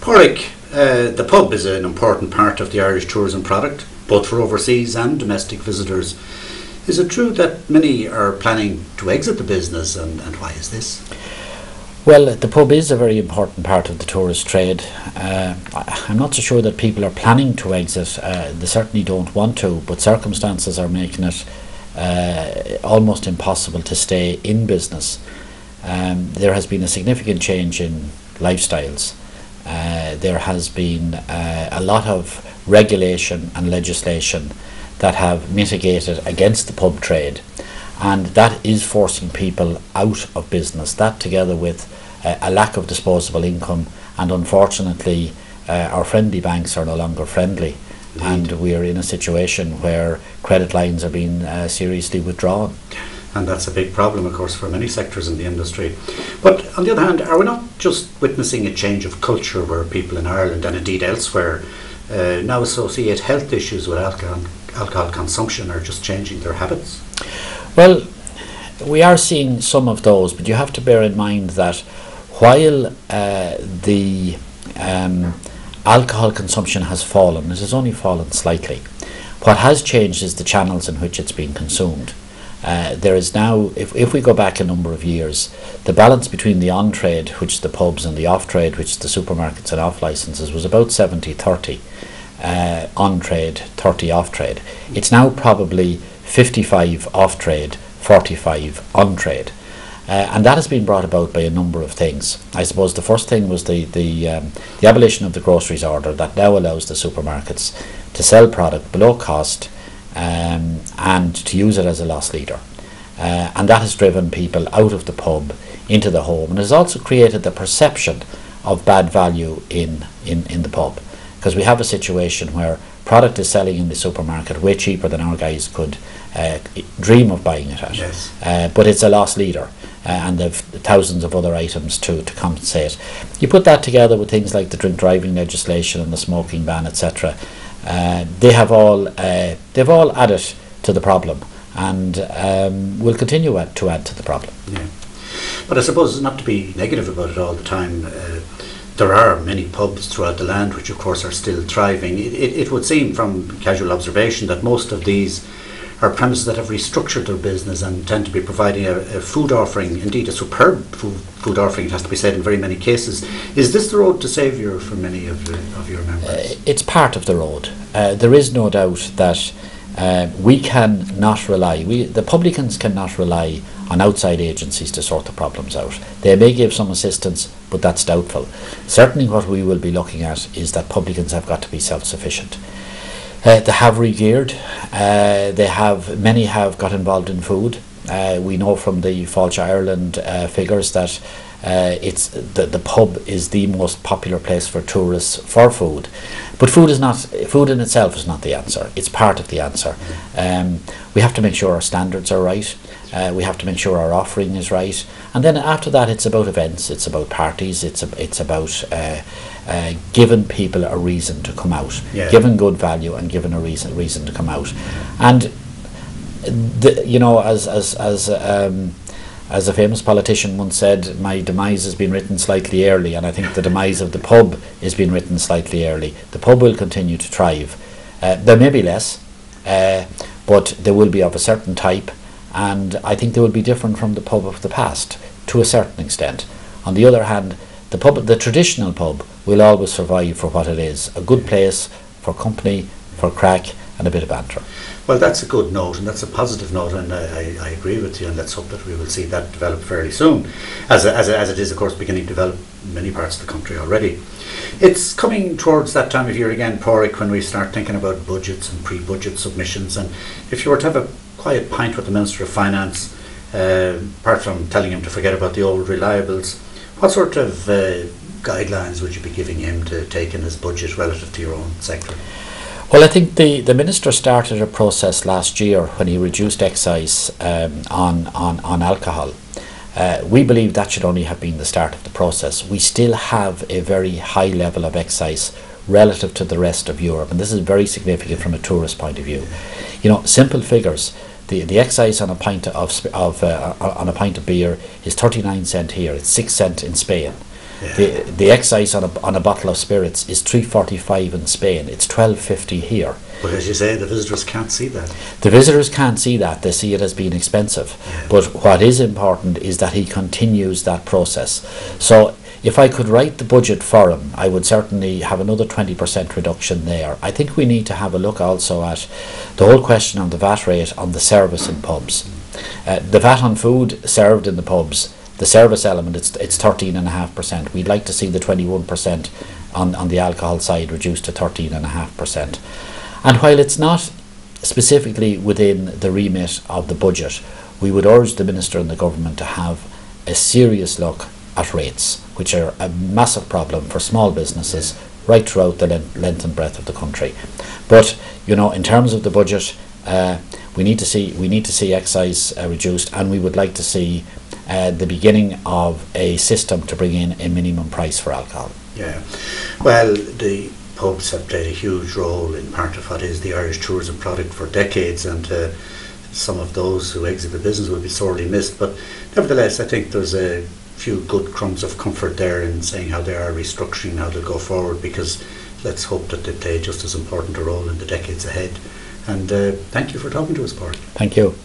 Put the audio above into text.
Padraig, the pub is an important part of the Irish tourism product, both for overseas and domestic visitors. Is it true that many are planning to exit the business, and why is this? Well, the pub is a very important part of the tourist trade. I'm not so sure that people are planning to exit. They certainly don't want to, but circumstances are making it almost impossible to stay in business. There has been a significant change in lifestyles. There has been a lot of regulation and legislation that have mitigated against the pub trade, and that is forcing people out of business. That, together with a lack of disposable income, and unfortunately our friendly banks are no longer friendly. Indeed. And we are in a situation where credit lines are being seriously withdrawn. And that's a big problem, of course, for many sectors in the industry. But on the other hand, are we not just witnessing a change of culture where people in Ireland and indeed elsewhere now associate health issues with alcohol consumption, or just changing their habits? Well, we are seeing some of those, but you have to bear in mind that while the alcohol consumption has fallen, it has only fallen slightly. What has changed is the channels in which it's being consumed. There is now, if we go back a number of years, the balance between the on-trade, which is the pubs, and the off-trade, which is the supermarkets and off-licences, was about 70-30 on-trade, 30 off-trade. It's now probably 55 off-trade, 45 on-trade. And that has been brought about by a number of things. I suppose the first thing was the abolition of the groceries order that now allows the supermarkets to sell product below cost and to use it as a loss leader. And that has driven people out of the pub into the home, and has also created the perception of bad value in the pub, because we have a situation where product is selling in the supermarket way cheaper than our guys could dream of buying it at. Yes. But it's a loss leader, and they've thousands of other items to compensate. You put that together with things like the drink driving legislation and the smoking ban, etc. They've all added to the problem, and will continue to add to the problem. Yeah. But I suppose, not to be negative about it all the time, there are many pubs throughout the land which of course are still thriving. It would seem from casual observation that most of these are premises that have restructured their business and tend to be providing a food offering, indeed a superb food offering, it has to be said, in very many cases. Is this the road to saviour for many of your members? It's part of the road. There is no doubt that we can not rely, the publicans cannot rely on outside agencies to sort the problems out. They may give some assistance, but that's doubtful. Certainly what we will be looking at is that publicans have got to be self-sufficient. They have re-geared. Many have got involved in food. We know from the Fáilte Ireland figures that the pub is the most popular place for tourists for food. But food in itself is not the answer. It's part of the answer. We have to make sure our standards are right. We have to make sure our offering is right. And then after that, it's about events, it's about parties, it's about giving people a reason to come out, yeah. Giving good value and giving a reason to come out. And as a famous politician once said, my demise has been written slightly early, and I think the demise of the pub is being written slightly early. The pub will continue to thrive. There may be less, but they will be of a certain type, and I think they will be different from the pub of the past to a certain extent. On the other hand, the traditional pub will always survive for what it is, a good place for company, for crack and a bit of banter. Well, that's a good note, and that's a positive note, and I agree with you, and let's hope that we will see that develop fairly soon, as it is of course beginning to develop in many parts of the country already. It's coming towards that time of year again, Padraig, when we start thinking about budgets and pre-budget submissions, and if you were to have a quiet pint with the Minister of Finance, apart from telling him to forget about the old reliables, what sort of guidelines would you be giving him to take in his budget relative to your own sector? Well, I think the Minister started a process last year when he reduced excise on alcohol. We believe that should only have been the start of the process. We still have a very high level of excise relative to the rest of Europe, and this is very significant from a tourist point of view. You know, simple figures. The excise on a pint of beer is 39 cents here. It's 6 cents in Spain. The excise on a bottle of spirits is $3.45 in Spain. It's $12.50 here. But as you say, the visitors can't see that. The visitors can't see that. They see it as being expensive. Yeah. But what is important is that he continues that process. So if I could write the budget for him, I would certainly have another 20% reduction there. I think we need to have a look also at the whole question on the VAT rate on the service in pubs. The VAT on food served in the pubs, the service element, it's 13.5%. We'd like to see the 21% on the alcohol side reduced to 13.5%. And while it's not specifically within the remit of the budget, we would urge the Minister and the Government to have a serious look at rates, which are a massive problem for small businesses right throughout the length and breadth of the country. But in terms of the budget, we need to see excise reduced, and we would like to see the beginning of a system to bring in a minimum price for alcohol. Yeah, well, the pubs have played a huge role in part of what is the Irish tourism product for decades, and some of those who exit the business will be sorely missed. But nevertheless, I think there's a few good crumbs of comfort there in saying how they are restructuring, how they'll go forward, because let's hope that they play just as important a role in the decades ahead. And thank you for talking to us, Padraig. Thank you.